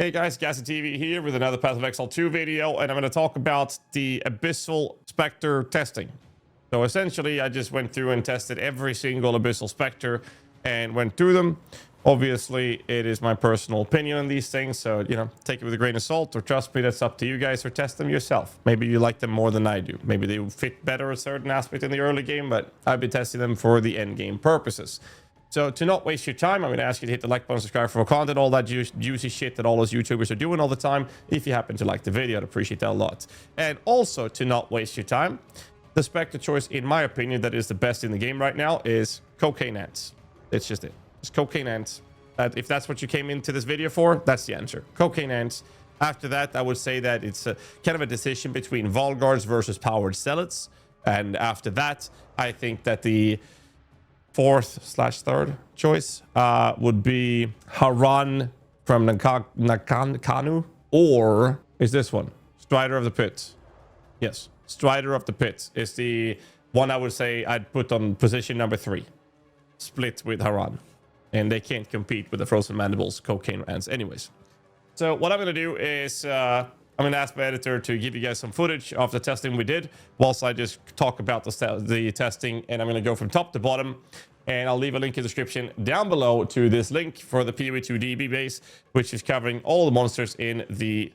Hey guys, GHAZZY TV here with another Path of Exile 2 video, and I'm going to talk about the Abyssal Spectre testing. So essentially, I just went through and tested every single Abyssal Spectre and went through them. Obviously, it is my personal opinion on these things, so, you know, take it with a grain of salt, or trust me, that's up to you guys, or test them yourself. Maybe you like them more than I do. Maybe they fit better a certain aspect in the early game, but I've been testing them for the end game purposes. So to not waste your time, I'm going to ask you to hit the like button, subscribe for more content, all that juicy shit that all those YouTubers are doing all the time. If you happen to like the video, I'd appreciate that a lot. And also, to not waste your time, the Spectre choice, in my opinion, that is the best in the game right now is Cocaine Ants. It's just it. It's Cocaine Ants. If that's what you came into this video for, that's the answer. Cocaine Ants. After that, I would say that it's kind of a decision between Volgards versus Powered Zealots. And after that, I think that the fourth/third choice would be Haran from Nakanu, or is this one Strider of the Pit? Yes, Strider of the Pit is the one I would say I'd put on position number 3, split with Haran, and they can't compete with the Frozen Mandibles, Cocaine Ants anyways. So what I'm going to do is I'm going to ask my editor to give you guys some footage of the testing we did, whilst I just talk about the testing, and I'm going to go from top to bottom, and I'll leave a link in the description down below to this link for the PoE 2DB base, which is covering all the monsters in the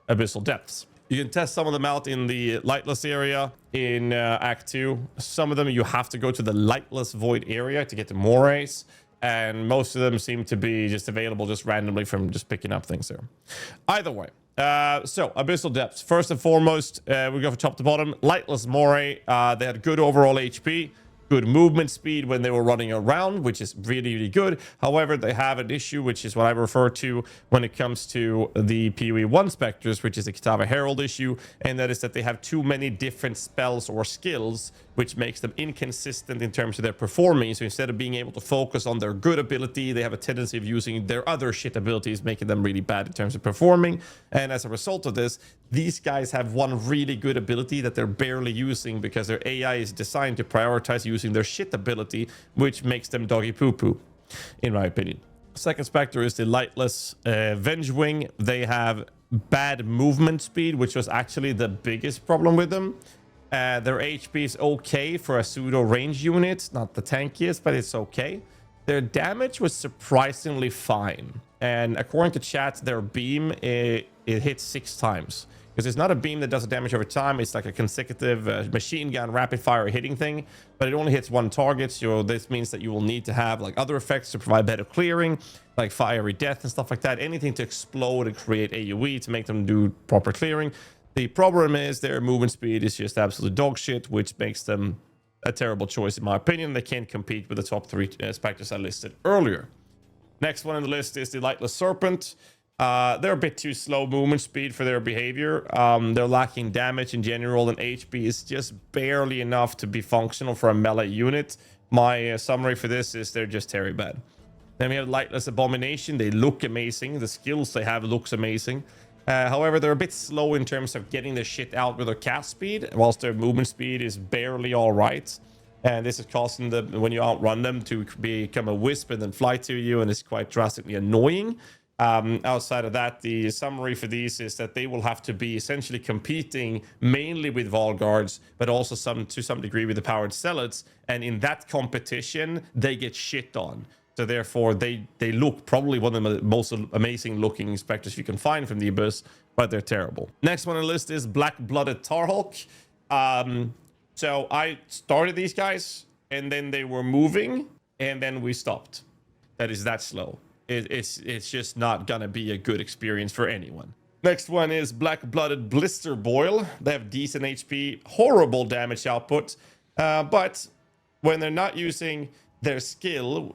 Abyssal Depths. You can test some of them out in the Lightless area in Act 2. Some of them you have to go to the Lightless Void area to get the morays, and most of them seem to be just available just randomly from just picking up things there. Either way. So Abyssal Depths, first and foremost, we go from top to bottom. Lightless moray, they had good overall HP, good movement speed when they were running around, which is really good. However, they have an issue, which is what I refer to when it comes to the PoE 1 Spectres, which is the Kitava Herald issue, and that is that they have too many different spells or skills, which makes them inconsistent in terms of their performing. So instead of being able to focus on their good ability, they have a tendency of using their other shit abilities, making them really bad in terms of performing. And as a result of this, these guys have one really good ability that they're barely using because their AI is designed to prioritize using their shit ability, which makes them doggy poo-poo, in my opinion. Second Spectre is the Lightless vengewing. They have bad movement speed, which was actually the biggest problem with them. Their HP is okay for a pseudo range unit, not the tankiest, but it's okay. Their damage was surprisingly fine, and according to chat, their beam it hits 6 times, because it's not a beam that does the damage over time. It's like a consecutive machine gun rapid fire hitting thing, but it only hits 1 target. So this means that you will need to have like other effects to provide better clearing, like fiery death and stuff like that, anything to explode and create AoE to make them do proper clearing. The problem is their movement speed is just absolute dog shit, which makes them a terrible choice in my opinion. They can't compete with the top 3 Spectres I listed earlier. Next one on the list is the Lightless Serpent. They're a bit too slow movement speed for their behavior. They're lacking damage in general, and HP is just barely enough to be functional for a melee unit. My summary for this is they're just very bad. Then we have Lightless Abomination. They look amazing. The skills they have looks amazing. However, they're a bit slow in terms of getting the shit out with their cast speed, whilst their movement speed is barely all right. And this is causing them, when you outrun them, to become a wisp and then fly to you, and it's quite drastically annoying. Outside of that, the summary for these is that they will have to be essentially competing mainly with Volgards, but also to some degree with the Powered Zealots. And in that competition, they get shit on. So therefore, they look probably one of the most amazing looking Spectres you can find from the Abyss, but they're terrible. Next one on the list is Blackblooded tarhulk. So I started these guys, and then they were moving, and then we stopped. That is that slow. It's just not gonna be a good experience for anyone. Next one is Blackblooded blisterboil. They have decent HP, horrible damage output, but when they're not using their skill,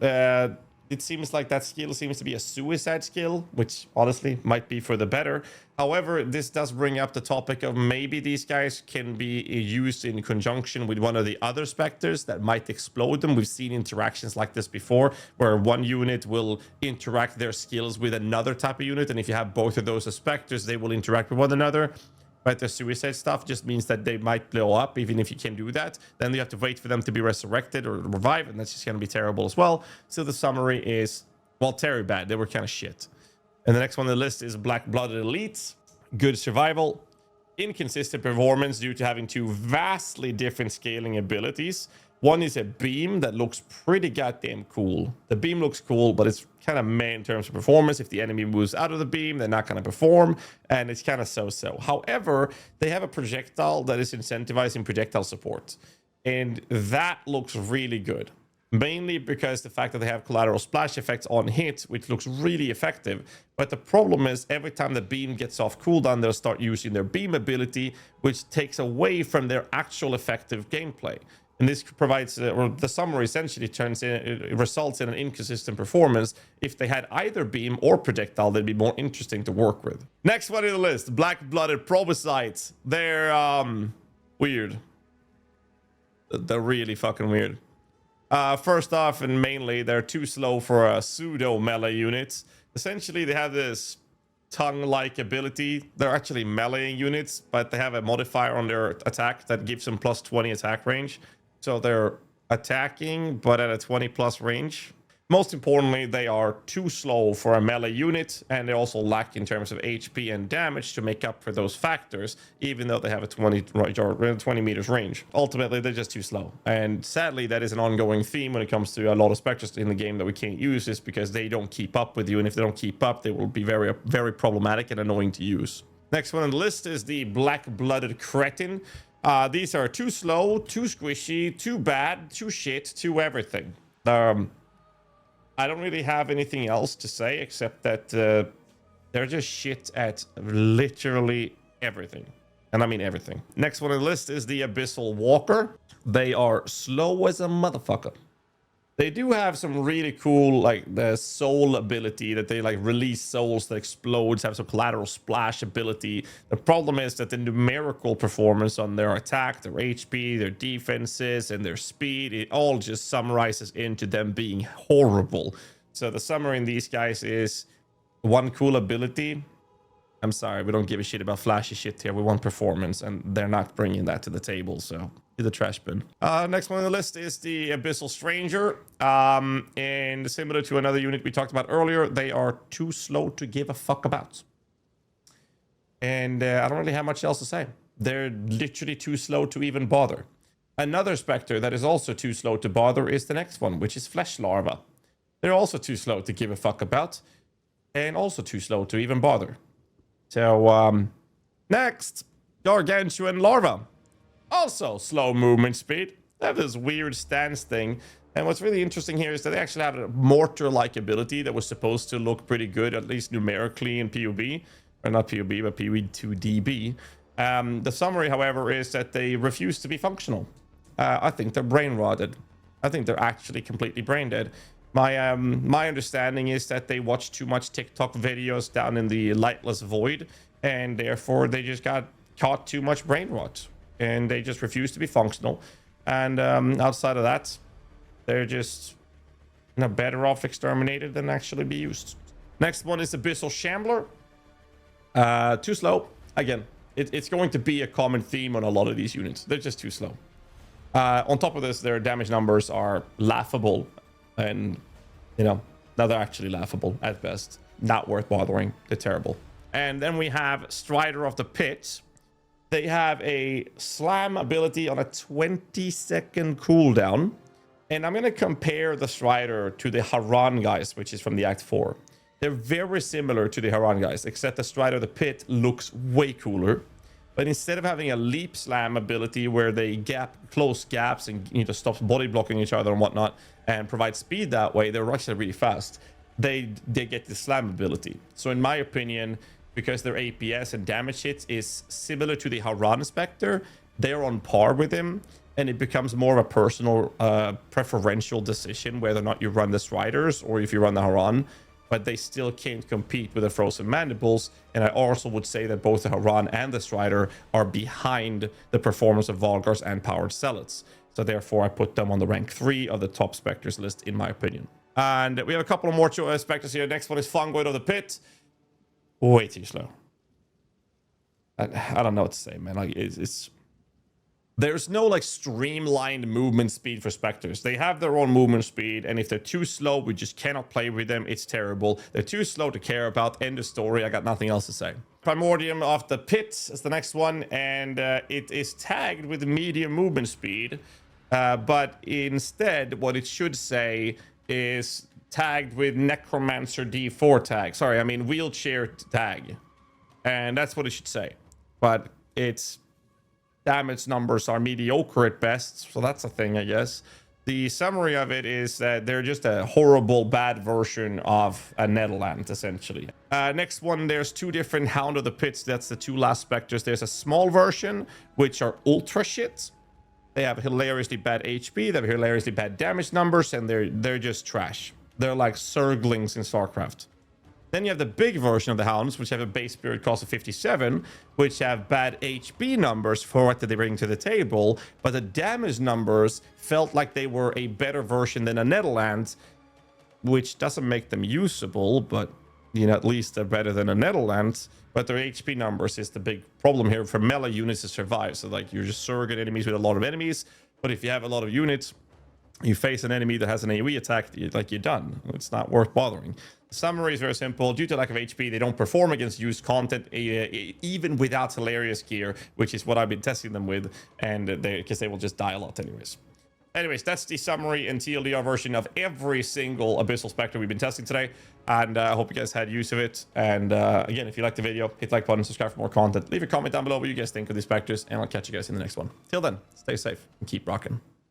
it seems like that skill seems to be a suicide skill, which honestly might be for the better. However, this does bring up the topic of maybe these guys can be used in conjunction with one of the other Spectres that might explode them. We've seen interactions like this before, where one unit will interact their skills with another type of unit, and if you have both of those as Spectres, they will interact with one another. But the suicide stuff just means that they might blow up, even if you can do that. Then you have to wait for them to be resurrected or revived, and that's just going to be terrible as well. So the summary is, well, very bad. They were kind of shit. And the next one on the list is Blackblooded Elites. Good survival. Inconsistent performance due to having two vastly different scaling abilities. One is a beam that looks pretty goddamn cool. The beam looks cool, but it's kind of meh in terms of performance. If the enemy moves out of the beam, they're not going to perform, and it's kind of so-so. However, they have a projectile that is incentivizing projectile support, and that looks really good. Mainly because the fact that they have collateral splash effects on hit, which looks really effective. But the problem is every time the beam gets off cooldown, they'll start using their beam ability, which takes away from their actual effective gameplay. And this provides, or the summary essentially results in an inconsistent performance. If they had either beam or projectile, they'd be more interesting to work with. Next one in the list, Black-Blooded proboscites. They're weird. They're really fucking weird. First off, and mainly, they're too slow for a pseudo melee unit. Essentially, they have this tongue-like ability. They're actually melee units, but they have a modifier on their attack that gives them plus 20 attack range. So they're attacking, but at a 20 plus range. Most importantly, they are too slow for a melee unit, and they also lack in terms of HP and damage to make up for those factors, even though they have a 20 meters range. Ultimately, they're just too slow. And sadly, that is an ongoing theme when it comes to a lot of spectres in the game that we can't use, is because they don't keep up with you, and if they don't keep up, they will be very, very problematic and annoying to use. Next one on the list is the Black-Blooded cretin. These are too slow, too squishy, too bad, too shit, too everything. I don't really have anything else to say except that they're just shit at literally everything. And I mean everything. Next one on the list is the Abyssal Walker. They are slow as a motherfucker. They do have some really cool, like, the soul ability that they, like, release souls that explodes, have some collateral splash ability. The problem is that the numerical performance on their attack, their HP, their defenses, and their speed, it all just summarizes into them being horrible. So the summary in these guys is one cool ability. I'm sorry, we don't give a shit about flashy shit here. We want performance, and they're not bringing that to the table, so to the trash bin. Next one on the list is the Abyssal Stranger. And similar to another unit we talked about earlier, they are too slow to give a fuck about. And I don't really have much else to say. They're literally too slow to even bother. Another spectre that is also too slow to bother is the next one, which is Flesh Larva. They're also too slow to give a fuck about, and also too slow to even bother. So, next, Gargantuan Larva. Also slow movement speed. They have this weird stance thing. And what's really interesting here is that they actually have a mortar-like ability that was supposed to look pretty good, at least numerically in PoE. Or not PoE, but PoE2DB. The summary, however, is that they refuse to be functional. I think they're brain-rotted. I think they're actually completely brain-dead. My understanding is that they watch too much TikTok videos down in the Lightless void, and therefore they just got caught too much brain rot, and they just refuse to be functional. And outside of that, they're just, you know, better off exterminated than actually be used. Next one is Abyssal Shambler. Too slow. Again, it's going to be a common theme on a lot of these units. They're just too slow. On top of this, their damage numbers are laughable. And, you know, now they're actually laughable at best. Not worth bothering. They're terrible. And then we have Strider of the Pit. They have a slam ability on a 20-second cooldown. And I'm going to compare the Strider to the Haran guys, which is from the Act 4. They're very similar to the Haran guys, except the Strider of the Pit looks way cooler. But instead of having a leap slam ability where they close gaps and, you know, stops body blocking each other and whatnot and provide speed that way, they're actually really fast. They get the slam ability. So in my opinion, because their APS and damage hits is similar to the Haran Spectre, they're on par with him, and it becomes more of a personal preferential decision whether or not you run the Striders or if you run the Haran. But they still can't compete with the Frozen Mandibles. And I also would say that both the Haran and the Strider are behind the performance of Volgars and Powered Zealots. So therefore, I put them on the rank 3 of the top Spectres list, in my opinion. And we have a couple of more Spectres here. Next one is Fungoid of the Pit. Way too slow. I don't know what to say, man. Like, it's There's no like streamlined movement speed for specters. They have their own movement speed, and if they're too slow, we just cannot play with them. It's terrible. They're too slow to care about. End of story. I got nothing else to say. Primordium of the Pit is the next one, and it is tagged with medium movement speed, but instead what it should say is tagged with Necromancer D4 tag. Sorry, I mean wheelchair tag, and that's what it should say. But its damage numbers are mediocre at best, so that's a thing, I guess. The summary of it is that they're just a horrible, bad version of a Netherland, essentially. Next one, there's two different Hound of the Pits. That's the two last specters. There's a small version, which are ultra shit. They have hilariously bad HP, they have hilariously bad damage numbers, and they're just trash. They're like Zerglings in StarCraft. Then you have the big version of the Hounds, which have a base spirit cost of 57, which have bad HP numbers for what they bring to the table, but the damage numbers felt like they were a better version than a Netherlands, which doesn't make them usable, but, you know, at least they're better than a Netherlands. But their HP numbers is the big problem here for melee units to survive. So, like, you're just surrogate enemies with a lot of enemies, but if you have a lot of units, you face an enemy that has an AoE attack, you're done. It's not worth bothering. The summary is very simple. Due to lack of HP, they don't perform against used content, even without hilarious gear, which is what I've been testing them with, and because they will just die a lot anyways. Anyways, that's the summary and TLDR version of every single Abyssal Spectre we've been testing today, and I hope you guys had use of it. And again, if you liked the video, hit the like button, subscribe for more content, leave a comment down below what you guys think of these Spectres, and I'll catch you guys in the next one. Till then, stay safe and keep rocking.